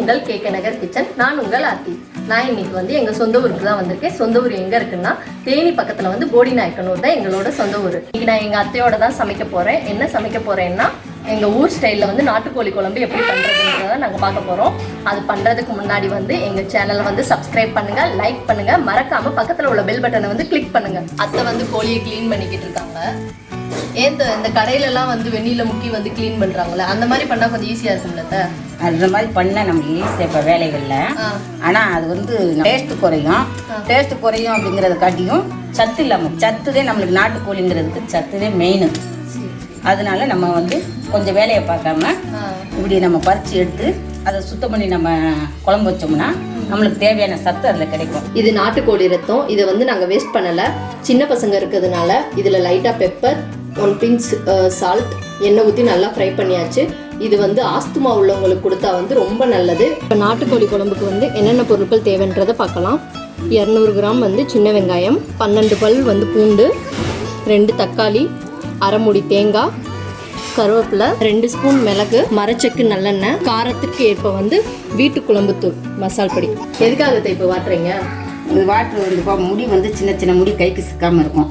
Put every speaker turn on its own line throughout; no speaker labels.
உங்கள் கேகே நகர் கிச்சன். நான் உங்கள் ஆர்த்தி. நான் இன்னைக்கு வந்து எங்கள் சொந்த ஊருக்கு தான் வந்திருக்கேன். சொந்த ஊர் எங்கே இருக்குன்னா தேனி பக்கத்தில் வந்து போடிநாயக்கனூர் தான் எங்களோட சொந்த ஊர். இன்னைக்கு நான் எங்கள் அத்தையோட தான் சமைக்க போகிறேன். என்ன சமைக்க போகிறேன்னா எங்கள் ஊர் ஸ்டைலில் வந்து நாட்டுக்கோழி குழம்பு எப்படி பண்ணுறதுன்றதை நாங்கள் பார்க்க போகிறோம். அது பண்ணுறதுக்கு முன்னாடி வந்து எங்கள் சேனலை வந்து சப்ஸ்கிரைப் பண்ணுங்கள், லைக் பண்ணுங்கள், மறக்காமல் பக்கத்தில் உள்ள பெல் பட்டனை வந்து கிளிக் பண்ணுங்கள். அத்தை வந்து கோழியை க்ளீன் பண்ணிக்கிட்டு இருக்காங்க. இந்த கடையிலலாம் வந்து வெந்நீரில் முக்கி வந்து க்ளீன் பண்ணுறாங்களே, அந்த மாதிரி பண்ணால் கொஞ்சம் ஈஸியாக இருக்கும்ல?
அந்த மாதிரி பண்ணால் நமக்கு ஈஸியாக இப்போ வேலைகளில். ஆனால் அது வந்து டேஸ்ட்டு குறையும். டேஸ்ட்டு குறையும் அப்படிங்கிறத காட்டியும் சத்து இல்லாமல் சத்துதே நம்மளுக்கு நாட்டுக்கோழிங்கிறதுக்கு சத்துதே மெயின். அதனால நம்ம வந்து கொஞ்சம் வேலையை பார்க்காம இப்படி நம்ம பறித்து எடுத்து அதை சுத்தம் பண்ணி நம்ம குழம்பு வச்சோம்னா நம்மளுக்கு தேவையான சத்து அதில் கிடைக்கும்.
இது நாட்டுக்கோழி ரத்தம். இதை வந்து நாங்கள் வேஸ்ட் பண்ணலை. சின்ன பசங்க இருக்கிறதுனால இதில் லைட்டாக பெப்பர், 1 பிஞ்ச் சால்ட், எண்ணெய் ஊற்றி நல்லா ஃப்ரை பண்ணியாச்சு. இது வந்து ஆஸ்துமா உள்ளவங்களுக்கு கொடுத்தா வந்து ரொம்ப நல்லது. இப்போ நாட்டுக்கோழி குழம்புக்கு வந்து என்னென்ன பொருட்கள் தேவைன்றதை பார்க்கலாம். 200 கிராம் வந்து சின்ன வெங்காயம், 12 பல் வந்து பூண்டு, 2 தக்காளி, அரை மூடி தேங்காய், கருவேப்பிலை, 2 ஸ்பூன் மிளகு, மரச்செக்கு நல்லெண்ணெய், காரத்துக்கு ஏற்ப வந்து வீட்டு குழம்புத்தூள், மசால் பொடி. எதுக்காக இப்போ வாட்டுறீங்க?
இது வாட்டு வந்து முடி வந்து சின்ன சின்ன முடி கைக்கு சிக்காமல் இருக்கும்.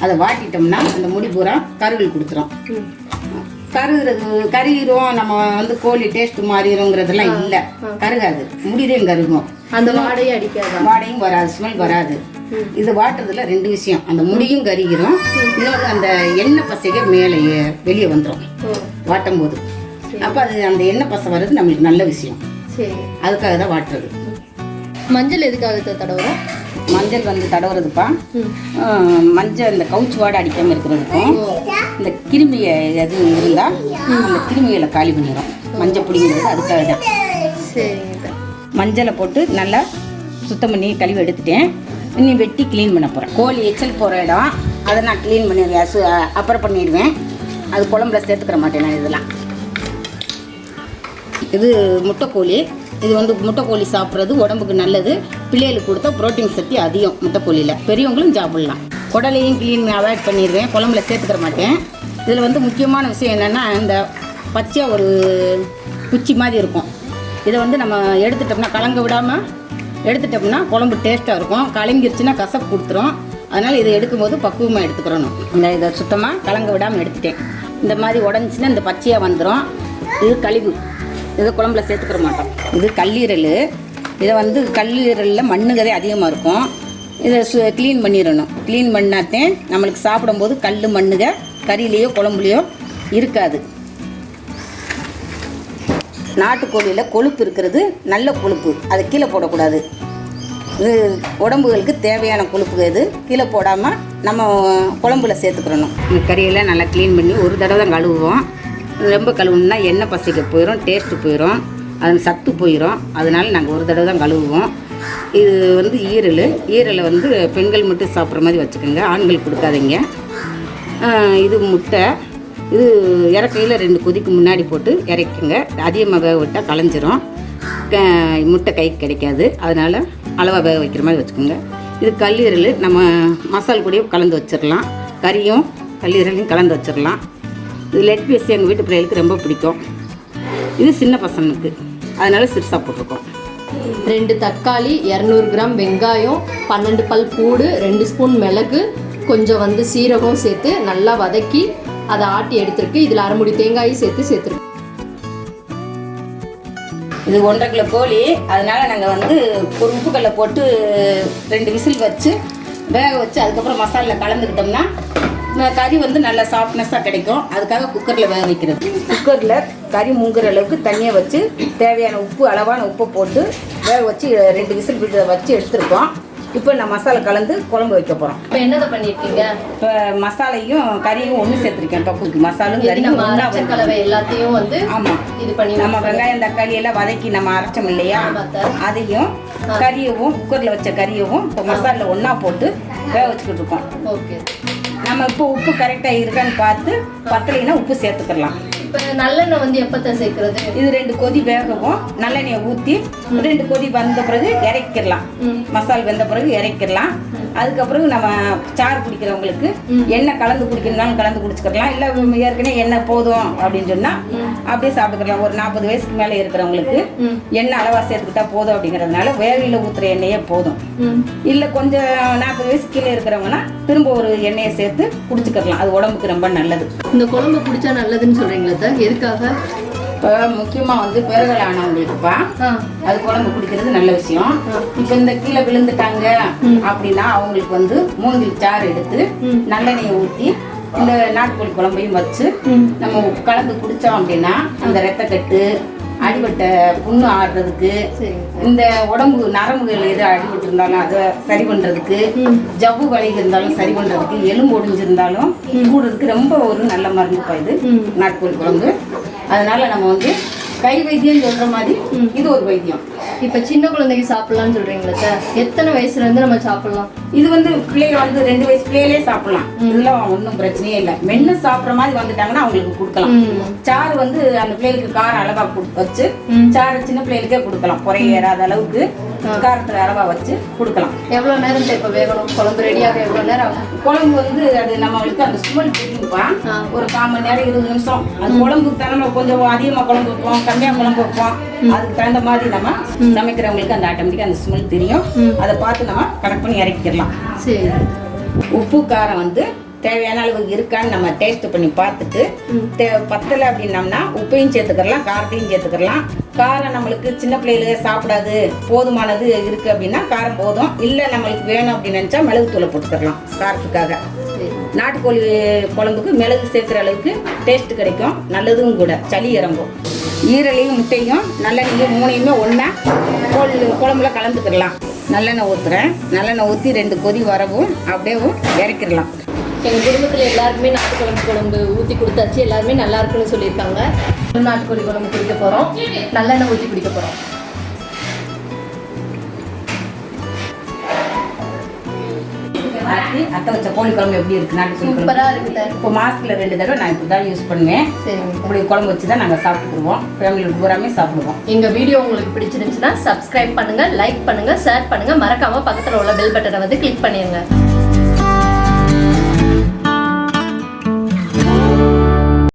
அதை வாட்டிட்டோம்னா அந்த முடி பூரா கருகள் கொடுத்துரும். கருகிறோம் நம்ம வந்து கோழி டேஸ்ட் மாறிடும்ங்கிறதெல்லாம் இல்லை, கருகாது. முடிதான் கருகும்.
அந்த வாடையும் அடிக்காது,
வாடையும் வராது, ஸ்மெல் வராது. இது வாட்டுறதுல 2 விஷயம், அந்த முடியும் கருகிறோம், இன்னொன்று அந்த எண்ணெய் பசைக மேலே வெளியே வந்துடும் வாட்டும் போது. அப்போ அது அந்த எண்ணெய் பசை வர்றது நம்மளுக்கு நல்ல விஷயம். அதுக்காக தான் வாட்டுறது.
மஞ்சள் எதுக்காக தடவுறோம்?
மஞ்சள் வந்து தடவுறதுப்பா மஞ்சள் இந்த கவுச்சி வாடை அடிக்காமல் இருக்கிறதுக்கும், இந்த கிருமியை எதுவும் இருந்தால் அந்த கிருமிகளை காலி பண்ணிடும் மஞ்சள் பிடிங்கிறது. அதுக்காக தான்.
சரிங்க. மஞ்சளை
போட்டு நல்லா சுத்தம் பண்ணி கழுவி எடுத்துட்டேன். இன்னும் வெட்டி க்ளீன் பண்ண போகிறேன். கோழி எச்சல் போகிற இடம் அதை நான் க்ளீன் பண்ணிடுவேன், அப்புறம் பண்ணிடுவேன். அது குழம்புல சேர்த்துக்கிற மாட்டேன் நான். இதெல்லாம் இது முட்டைக்கோழி. இது வந்து முட்டைக்கோழி சாப்பிட்றது உடம்புக்கு நல்லது. பிள்ளைகளுக்கு கொடுத்தா புரோட்டீன் சக்தி அதிகம் முட்டைக்கோழியில். பெரியவங்களும் சாப்பிட்லாம். குடலையும் க்ளீன் அவாய்ட் பண்ணிடுவேன், குழம்புல சேர்த்துக்கிற மாட்டேன். இதில் வந்து முக்கியமான விஷயம் என்னென்னா, இந்த பச்சையாக ஒரு குச்சி மாதிரி இருக்கும். இதை வந்து நம்ம எடுத்துட்டோம்னா, கலங்க விடாமல் எடுத்துட்டோம்னா குழம்பு டேஸ்ட்டாக இருக்கும். கலங்கிருச்சுன்னா கசப்பு கொடுத்துரும். அதனால் இதை எடுக்கும்போது பக்குவமாக எடுத்துக்கிறணும். இதை சுத்தமாக கலங்க விடாமல் எடுத்துட்டேன். இந்த மாதிரி உடஞ்சின்னா இந்த பச்சையாக வந்துடும். இது கழிவு, இதை குழம்புல சேர்த்துக்கிற மாட்டோம். இது கல்லீரல். இதை வந்து கல்லீரலில் மண்ணுகதே அதிகமாக இருக்கும். இதை க்ளீன் பண்ணிடணும். க்ளீன் பண்ணாத்தே நம்மளுக்கு சாப்பிடும்போது கல் மண்ணுக கறியிலையோ குழம்புலையோ இருக்காது. நாட்டுக்கோழியில் கொழுப்பு இருக்கிறது நல்ல கொழுப்பு, அதை கீழே போடக்கூடாது. இது உடம்புகளுக்கு தேவையான கொழுப்பு. இது கீழே போடாமல் நம்ம குழம்புல சேர்த்துக்கிறணும். இந்த கறியெல்லாம் நல்லா க்ளீன் பண்ணி ஒரு தடவை தான் கழுவுவோம். ரொம்ப கழுவுனா எண்ணெய் பசைக்க போயிடும், டேஸ்ட்டு போயிடும், அது சத்து போயிடும். அதனால் நாங்கள் ஒரு தடவை தான் கழுவுவோம். இது வந்து ஈரலை வந்து பெண்கள் மட்டும் சாப்பிட்ற மாதிரி வச்சுக்கோங்க, ஆண்கள் கொடுக்காதீங்க. இது முட்டை. இது இறக்கையில் 2 கொதிக்கு முன்னாடி போட்டு இறக்குங்க. அதிகமாக வேக விட்டால் களைஞ்சிரும், முட்டை கைக்கு கிடைக்காது. அதனால் அளவாக வேக வைக்கிற மாதிரி வச்சுக்கோங்க. இது கல்லீரல். நம்ம மசால் கூடயும் கலந்து வச்சிடலாம், கறியும் கல்லீரலையும் கலந்து வச்சிடலாம். இது லெக் பீஸ் எங்கள் வீட்டு பிள்ளைகளுக்கு ரொம்ப பிடிக்கும். இது சின்ன பசங்களுக்கு, அதனால் சிறுசாக போட்டிருக்கோம்.
2 தக்காளி, 200 கிராம் வெங்காயம், 12 பல் பூடு, 2 ஸ்பூன் மிளகு, கொஞ்சம் வந்து சீரகம் சேர்த்து நல்லா வதக்கி அதை ஆட்டி எடுத்துருக்கு. இதில் அரை மூடி தேங்காயும் சேர்த்துருக்கு.
இது 1.5 கிலோ கோழி. அதனால் நாங்கள் வந்து ஒரு உப்புக்கல்லை போட்டு 2 விசில் வச்சு வேக வச்சு அதுக்கப்புறம் மசாலில் கலந்துக்கிட்டோம்னா கறி வந்து நல்லா சாஃப்ட்னஸாக கிடைக்கும். அதுக்காக குக்கரில் வேக வைக்கிறது. குக்கரில் கறி முங்குற அளவுக்கு தண்ணியை வச்சு தேவையான உப்பு, அளவான உப்பை போட்டு வேக வச்சு 2 விசில் வச்சு எடுத்துருக்கோம். இப்போ நான் மசாலா கலந்து குழம்பு வைக்க போகிறோம்.
இப்போ என்னதை பண்ணியிருக்கீங்க?
இப்போ மசாலையும் கறியும் ஒன்று சேர்த்துருக்கேன். பப்புக்கு மசாலும் கறியும்
கலவை எல்லாத்தையும் வந்து
ஆமாம் இது பண்ணி நம்ம வெங்காயம் தக்காளி எல்லாம் வதக்கி நம்ம அரைச்சோம் இல்லையா, அதையும் கறியவும் குக்கரில் வச்ச கறியவும் இப்போ மசாலில் ஒன்றா போட்டு வேக வச்சுக்கிட்டு இருக்கோம்.
ஓகே.
நம்ம இப்போ உப்பு கரெக்டாக இருக்கான்னு பார்த்து பத்தலைன்னா உப்பு சேர்த்துக்கலாம்.
இப்போ நல்லெண்ணெய் வந்து எப்போ சேர்க்குறது?
இது 2 கொதி வேகவும் நல்லெண்ணெயை ஊற்றி 2 கொதி வந்த பிறகு இறக்கிடலாம். மசால் வெந்த பிறகு இறக்கிடலாம். அதுக்கப்புறம் நம்ம சாறு குடிக்கிறவங்களுக்கு எண்ணெய் கலந்து குடிக்கணும்னாலும் கலந்து குடிச்சுக்கலாம். இல்லை ஏற்கனவே எண்ணெய் போதும் அப்படின்னு சொன்னா அப்படியே சாப்பிட்டுக்கலாம். ஒரு 40 வயசுக்கு மேலே இருக்கிறவங்களுக்கு எண்ணெய் அளவா சேர்த்துக்கிட்டா போதும் அப்படிங்கிறதுனால வேலையில ஊத்துற எண்ணெயே போதும். இல்லை கொஞ்சம் 40 வயசுக்கு கீழே இருக்கிறவங்கன்னா திரும்ப ஒரு எண்ணெயை சேர்த்து குடிச்சுக்கலாம். அது உடம்புக்கு ரொம்ப நல்லது.
இந்த குழம்பு குடிச்சா நல்லதுன்னு சொல்றீங்களா? எதுக்காக?
இப்போ முக்கியமாக வந்து பெருகல் ஆனவங்களுக்குப்பா அது குழம்பு குடிக்கிறது நல்ல விஷயம். இப்போ இந்த கீழே விழுந்துட்டாங்க அப்படின்னா அவங்களுக்கு வந்து மூங்கில் சாறு எடுத்து நல்லெண்ணெயை ஊற்றி இந்த நாட்டுக்கோழி குழம்பையும் வச்சு நம்ம கலந்து குடித்தோம் அப்படின்னா அந்த ரத்தக்கட்டு அடிபட்ட புண்ணு ஆடுறதுக்கு, இந்த உடம்பு நரம்புகள் எது அடிபட்டு இருந்தாலும் அதை சரி பண்றதுக்கு, ஜவ்வு வலி இருந்தாலும் சரி பண்றதுக்கு, எலும்பு ஒடிஞ்சிருந்தாலும் கூடுறதுக்கு ரொம்ப ஒரு நல்ல மருந்துப்பா இது நாட்டுக்கோழி குழம்பு. அதனால நம்ம வந்து கை வைத்தியம் சொல்ற மாதிரி இது ஒரு வைத்தியம்.
இப்ப சின்ன குழந்தைக்கு சாப்பிடலாம்னு சொல்றீங்களா சார்? எத்தனை வயசுல இருந்து நம்ம சாப்பிடலாம்?
இது வந்து பிள்ளைங்க வந்து 2 வயசு பிள்ளைகளே சாப்பிடலாம். இதெல்லாம் ஒன்றும் பிரச்சனையே இல்லை. மென்னு சாப்பிட்ற மாதிரி வந்துட்டாங்கன்னா அவங்களுக்கு கொடுக்கலாம். சாறு வந்து அந்த பிள்ளைகளுக்கு காரம் அளவா வச்சு சாறு சின்ன பிள்ளைகளுக்கே கொடுக்கலாம். குறையேறாத அளவுக்கு காரத்துல அளவா வச்சு கொடுக்கலாம்.
எவ்வளவு நேரம் இப்ப வேகணும்? குழம்பு ரெடியாக எவ்வளவு நேரம் ஆகும்?
குழம்பு வந்து அது நம்மளுக்கு அந்த ஸ்மெல் தெரியும்பா. ஒரு 1/4 மணி நேரம் 20 நிமிஷம். அது குழம்புக்கு தான் நம்ம கொஞ்சம் அதிகமாக குழம்பு வைப்போம், கம்மியாக குழம்பு வைப்போம். அதுக்கு தகுந்த மாதிரி நம்ம சமைக்கிறவங்களுக்கு அந்த ஆட்டோமேட்டிக்காக அந்த ஸ்மெல் தெரியும். அதை பார்த்து நம்ம கனெக்ட் பண்ணி இறக்கிக்கலாம்.
சரி.
உப்பு காரம் வந்து தேவையான அளவு இருக்கான்னு நம்ம டேஸ்ட் பண்ணி பார்த்துட்டு பத்தலை அப்படின்னம்னா உப்பையும் சேர்த்துக்கலாம், காரத்தையும் சேர்த்துக்கலாம். காரம் நம்மளுக்கு சின்ன பிள்ளைகளே சாப்பிடாது, போதுமானது இருக்குது அப்படின்னா காரம் போதும். இல்லை நம்மளுக்கு வேணும் அப்படின்னு நினச்சா மிளகுத்தூளை போட்டுக்கலாம் காரத்துக்காக. நாட்டுக்கோழி குழம்புக்கு மிளகு சேர்க்குற அளவுக்கு டேஸ்ட் கிடைக்கும், நல்லதும் கூட, சளி இறங்கும். ஈரலையும் முட்டையும் நல்லெண்ணையும் 3யுமே ஒன்றா குழம்புல கலந்துக்கிடலாம். நல்லெண்ணெய் ஊற்றுறேன். நல்லெண்ணெய் ஊற்றி 2 கொதி வரவும் அப்படியே இறக்கிடலாம்.
எங்கள் குடும்பத்தில் எல்லாருக்குமே நாட்டுக்குழம்பு குழம்பு ஊற்றி கொடுத்தாச்சு. எல்லாருமே நல்லா இருக்குன்னு சொல்லியிருக்காங்க. நாட்டுக்கோழி குழம்பு குடிக்க போகிறோம். நல்லெண்ணெய் ஊற்றி குடிக்க போகிறோம்.
அத்தை வச்ச கோழி குழம்பு எப்படி இருக்கு? நாட்டுக்கோழி
சூப்பராக இருக்குது.
இப்போ மாசத்துல 2 தடவை நான் இப்படி தான் யூஸ் பண்ணுவேன்.
சரிங்க.
இப்படி குழம்பு வச்சு தான் நாங்கள் சாப்பிட்டுக்குருவோம். ஃபேமிலியில் பூராமே சாப்பிடுவோம்.
எங்கள் வீடியோ உங்களுக்கு பிடிச்சிருந்துச்சுன்னா சப்ஸ்கிரைப் பண்ணுங்கள், லைக் பண்ணுங்கள், ஷேர் பண்ணுங்கள். மறக்காமல் பக்கத்தில் உள்ள பெல் பட்டனை வந்து கிளிக் பண்ணிடுங்க.